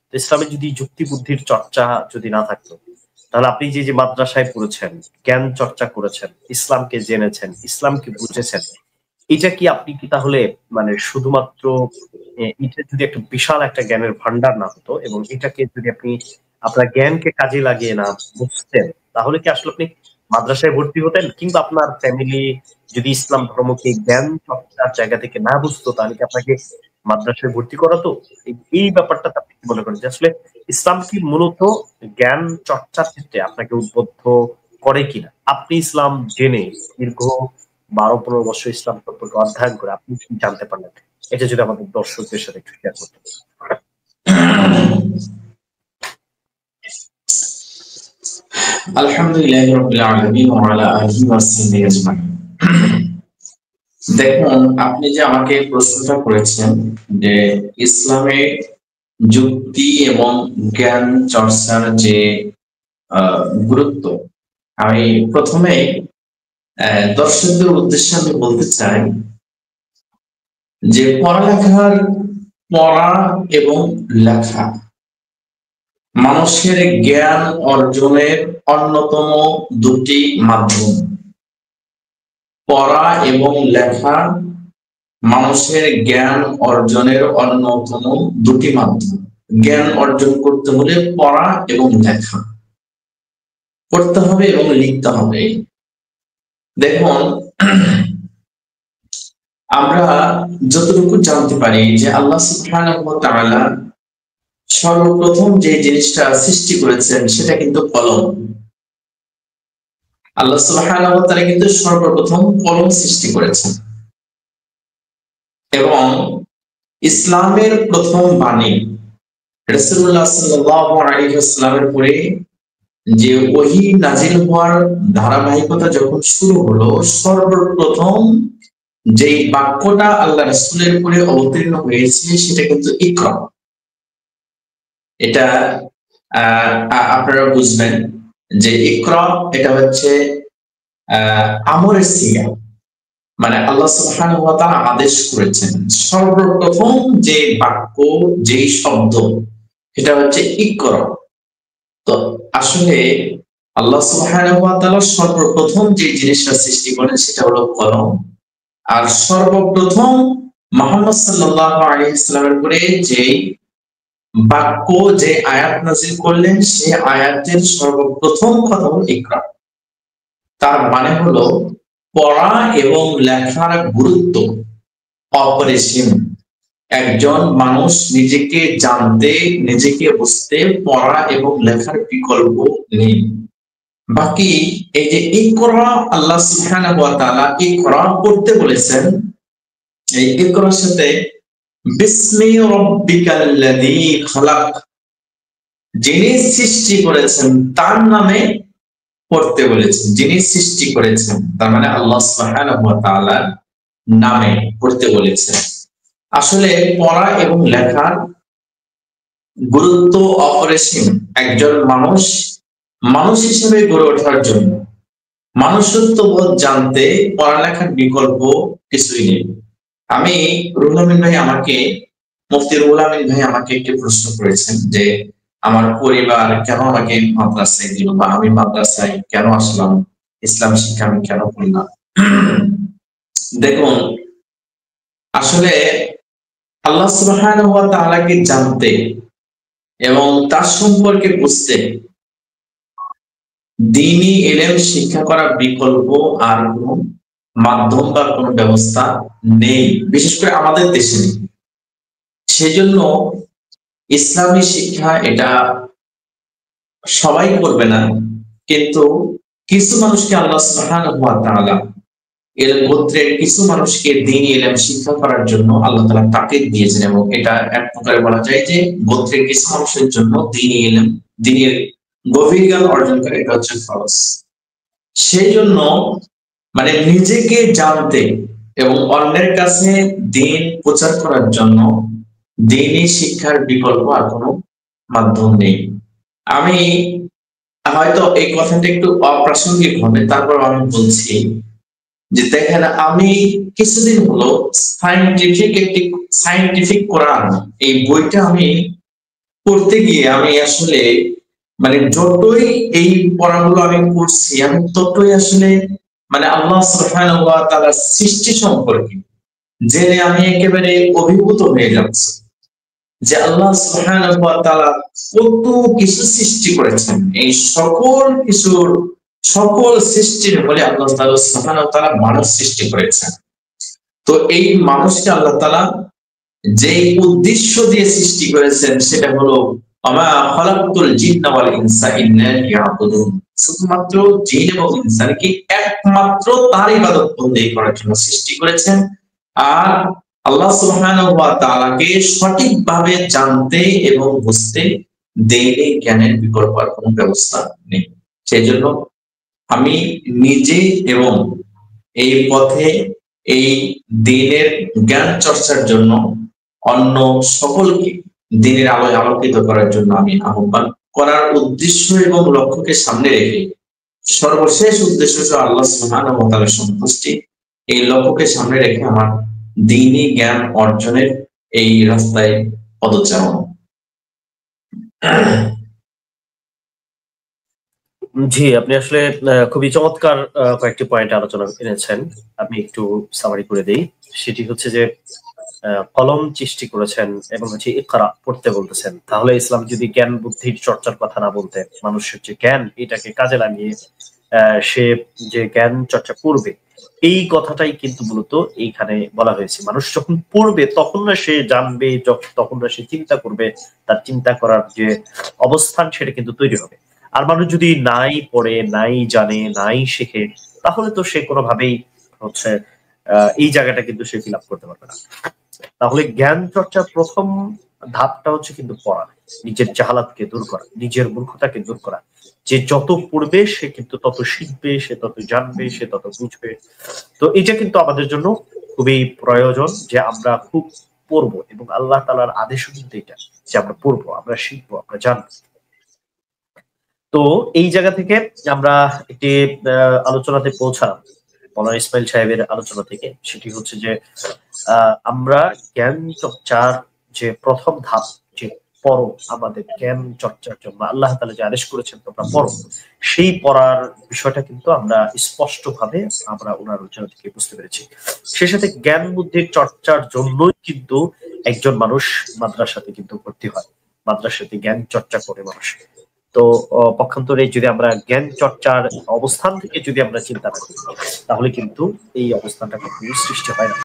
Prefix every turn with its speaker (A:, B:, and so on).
A: তো ইসলামে যদি যুক্তি বুদ্ধির চর্চা যদি না থাকতো, তাহলে আপনি যে যে মাদ্রাসায় পড়েছেন, জ্ঞান চর্চা করেছেন, ইসলামকে জেনেছেন, ইসলামকে বুঝেছেন, এটা কি আপনি কি তাহলে মানে শুধুমাত্র এটা যদি একটা বিশাল একটা জ্ঞানের ভান্ডার না হতো এবং এটাকে যদি আপনি আপনার জ্ঞানকে কাজে লাগিয়ে না বুঝতেন, তাহলে কি আসলে আপনি মাদ্রাসায় ভর্তি হতেন? কিংবা আপনার ফ্যামিলি যদি ইসলাম ধর্মকে জ্ঞান চর্চার জায়গা থেকে না বুঝতো, তাহলে কি আপনাকে মাদ্রাসায় ভর্তি করাতো? এই ব্যাপারটাতে আপনি কি মনে করেন যে আসলে ইসলাম কি মূলত জ্ঞান চর্চার ক্ষেত্রে আপনাকে উদ্বুদ্ধ করে কিনা? আপনি ইসলাম জেনে দীর্ঘ 12-15 বছর ইসলাম সম্পর্কে অধ্যয়ন করে আপনি কি জানতে পারলেন? এটা যদি আমাদের দর্শকদের সাথে একটু শেয়ার করতেন।
B: আলহামদুলিল্লাহি রাব্বিল আলামিন ওয়া আলা আলিহি ওয়া সাহবিহি আজমাইন। দেখুন, আপনি যে আমাকে প্রশ্নটা করেছেন যে ইসলামে যুক্তি এবং জ্ঞান চর্চার যে গুরুত্ব, আমি প্রথমে দর্শকদের উদ্দেশ্যে আমি বলতে চাই যে পড়া এবং লেখা মানুষের জ্ঞান অর্জনের অন্যতম দুটি মাধ্যম। পড়া এবং লেখা মানুষের জ্ঞান অর্জনের অন্যতম দুটি মাধ্যম। জ্ঞান অর্জন করতে হলে পড়া এবং লেখা পড়তে হবে এবং লিখতে হবে। দেখুন, আমরা যতটুকু জানতে পারি যে আল্লাহ সুবহানাহু ওয়া তাআলা সর্বপ্রথম যে জিনিসটা সৃষ্টি করেছেন সেটা কিন্তু কলম। আল্লাহ সুবহানাহু ওয়া তাআলা কিন্তু সর্বপ্রথম কলম সৃষ্টি করেছেন এবং ইসলামের প্রথম বাণী রাসূলুল্লাহ সাল্লাল্লাহু আলাইহি ওয়াসাল্লামের পরে যে ওহী নাজিল হওয়ার ধারাবাহিকতা যখন শুরু হলো, সর্বপ্রথম যে বাক্যটা আল্লাহ রাসূলের উপরে অবতীর্ণ হয়েছে সেটা কিন্তু ইকরা। এটা আপনারা বুঝবেন যে ইকরা এটা হচ্ছে আমরের সিগা, মানে আল্লাহ সুবহানাহু ওয়া তাআলা আদেশ করেছেন। সর্বপ্রথম যে বাক্য, যে শব্দ, এটা হচ্ছে ইকরা। তো আসলে আল্লাহ সুবহানাহু ওয়া তাআলা সর্বপ্রথম যে জিনিসটা সৃষ্টি করেন সেটা হলো কলম। আর সর্বপ্রথম মুহাম্মদ সাল্লাল্লাহু আলাইহি ওয়াসাল্লামের উপরে যে বাক্য, যে আয়াত নাযিল করলেন, সেই আয়াতের সর্বপ্রথম কথা হলো ইকরা। তার মানে হলো পড়া এবং লেখার গুরুত্ব অপরিসীম। একজন মানুষ নিজেকে জানতে, নিজেকে বুঝতে পড়া এবং লেখার বিকল্প নেই। বাকি এই যে ইকরা, আল্লাহ সুবহানাহু ওয়া তাআলা ইকরা পড়তে বলেছেন, এই ইকরার সাথে বিসমি রাব্বিকাল্লাযী খালাক, যিনি সৃষ্টি করেছেন তার নামে পড়তে বলেছেন। যিনি সৃষ্টি করেছেন তার মানে আল্লাহ সুবহানাহু ওয়া তাআলার নামে পড়তে বলেছেন। আসলে পড়া এবং লেখার গুরুত্ব অপরিসীম। একজন মানুষ হিসেবে গড়ে ওঠার জন্য, মানুষত্ববোধ জানতে পড়ালেখার বিকল্প কিছুই নেই। আমি রুহুল আমিন ভাই আমাকে, মুফতি রুহুল আমিন ভাই আমাকে একটি প্রশ্ন করেছেন যে আমার পরিবার কেন আমাকে মাদ্রাসায় দিল, বা আমি মাদ্রাসায় কেন আসলাম, ইসলাম শিক্ষা আমি কেন করলাম। দেখুন, আসলে আল্লাহ সুবহানাহু ওয়া তাআলাকে জানতে এবং তার সম্পর্কে বুঝতে দ্বীনি ইলম শিক্ষা করার বিকল্প আর কোনো মাধ্যম বা কোনো ব্যবস্থা নেই, বিশেষ করে আমাদের দেশে নেই। সেজন্য ইসলামী শিক্ষা এটা সবাই করবে না, কিন্তু কিছু মানুষকে আল্লাহ সুবহানাহু ওয়া তাআলা, এর গোত্রের কিছু মানুষকে দ্বীনি ইলম শিক্ষা করার জন্য আল্লাহ তাআলা তাকিদ দিয়েছেন। এবং এটা এক প্রকারে বলা যায় যে গোত্রের কিছু মানুষের জন্য দ্বীনি ইলম, দ্বীনের গভীর জ্ঞান অর্জন করা এটা হচ্ছে ফরজ। সেই জন্য মানে নিজেকে জানতে এবং অন্যের কাছে দ্বীন প্রচার করার জন্য দ্বীনি শিক্ষার বিকল্প আর কোনো মাধ্যম নেই। আমি হয়তো এই কথাটা একটু অপ্রাসঙ্গিক হবে, তারপর আমি বলছি যে দেখেন, আমি কিছুদিন হলো সায়েন্টিফিক কোরআন এই বইটা আমি করতে গিয়ে আমি আসলে মানে যতই এই পড়াগুলো আমি করছি, আমি ততই আসলে মানে আল্লাহ সুবহানাহু ওয়া তাআলার সৃষ্টি সম্পর্কে জেনে আমি একেবারে অভিভূত হয়ে যাচ্ছি যে আল্লাহ সুবহানাহু ওয়া তাআলা কত কিছু সৃষ্টি করেছেন। এই সকল সৃষ্টির ফলে আল্লাহ সুবহানাহু ওয়া তাআলা মানুষ সৃষ্টি করেছেন। তো এই মানুষকে আল্লাহ তাআলা যে উদ্দেশ্য দিয়ে সৃষ্টি করেছেন সেটা হলো আমা খালাকতুল জিন্না ওয়াল ইনসা ইল্লা লিয়াবুদুন, শুধুমাত্র জিন এবং ইনসানকে একমাত্র তার ইবাদত বন্দেগী করার জন্য সৃষ্টি করেছেন। আর আল্লাহ সুবহানাহু ওয়া তাআলাকে সঠিকভাবে জানতে এবং বুঝতে দেইলে জ্ঞানের বিকল্প আর কোনো ব্যবস্থা নেই। সেজন্য আমি নিজে এবং এই পথে এই দ্বীনের জ্ঞান চর্চার জন্য অন্য সকলকে দ্বীনের আলোয় আলোকিত করার জন্য আমি আহ্বান করার উদ্দেশ্য এবং লক্ষ্যকে সামনে রেখে, সর্বশেষ উদ্দেশ্য হচ্ছে আল্লাহ সুবহানাহু ওয়া তাআলার সন্তুষ্টি, এই লক্ষ্যকে সামনে রেখে আমার দ্বীনি জ্ঞান অর্জনের এই রাস্তায় পদচারণ।
A: জি, আপনি আসলে খুবই চমৎকার কয়েকটি পয়েন্ট আলোচনা এনেছেন। আমি একটু সামারি করে দেই। সেটি হচ্ছে যে কলম সৃষ্টি করেছেন এবং হচ্ছে ইকরা পড়তে বলতেছেন। তাহলে ইসলাম যদি জ্ঞান বুদ্ধির চর্চার কথা না বলতে, মানুষের যে জ্ঞান এটাকে কাজে লাগিয়ে সে যে জ্ঞান চর্চা করবে, এই কথাটাই কিন্তু মূলত এইখানে বলা হয়েছে। মানুষ যখন পড়বে তখন না সে জানবে, তখন না সে চিন্তা করবে, তার চিন্তা করার যে অবস্থান সেটা কিন্তু তৈরি হবে। আর মানুষ যদি নাই পড়ে, নাই জানে, নাই শেখে, তাহলে তো সে কোনোভাবেই হচ্ছে এই জায়গাটা কিন্তু সে ফিল আপ করতে পারবে না। তাহলে জ্ঞান চর্চার প্রথম ধাপটা হচ্ছে কিন্তু পড়া, নিজের জাহালাতকে দূর করা, নিজের মূর্খতাকে দূর করা। যে যত পড়বে সে কিন্তু তত শিখবে, সে তত জানবে, সে তত বুঝবে। তো এটা কিন্তু আমাদের জন্য খুবই প্রয়োজন যে আমরা খুব পড়বো, এবং আল্লাহ তাআলার আদেশও কিন্তু এটা যে আমরা পড়বো, আমরা শিখবো, আমরা জানবো। তো এই জায়গা থেকে আমরা একটি আলোচনাতে পৌঁছালাম মৌলানা ইসমাইল সাহেবের আলোচনা থেকে। সেটি হচ্ছে যে আমরা জ্ঞান চর্চার যে প্রথম ধাপ, যে পড়ো, আমাদের জ্ঞান চর্চার জন্য আল্লাহ তাআলা যে আদেশ করেছেন তোমরা পড়ো, সেই পড়ার বিষয়টা কিন্তু আমরা স্পষ্ট ভাবে আমরা ওনার আলোচনা থেকে বুঝতে পেরেছি। সে সাথে জ্ঞান বুদ্ধির চর্চার জন্যই কিন্তু একজন মানুষ মাদ্রাসাতে কিন্তু ভর্তি হয়, মাদ্রাসাতে জ্ঞান চর্চা করে মানুষ। তো পক্ষান্তরে যদি আমরা জ্ঞান চর্চার অবস্থান থেকে যদি আমরা চিন্তা করি, তাহলে কিন্তু এই অবস্থানটা কখনোই সৃষ্টি হয় না।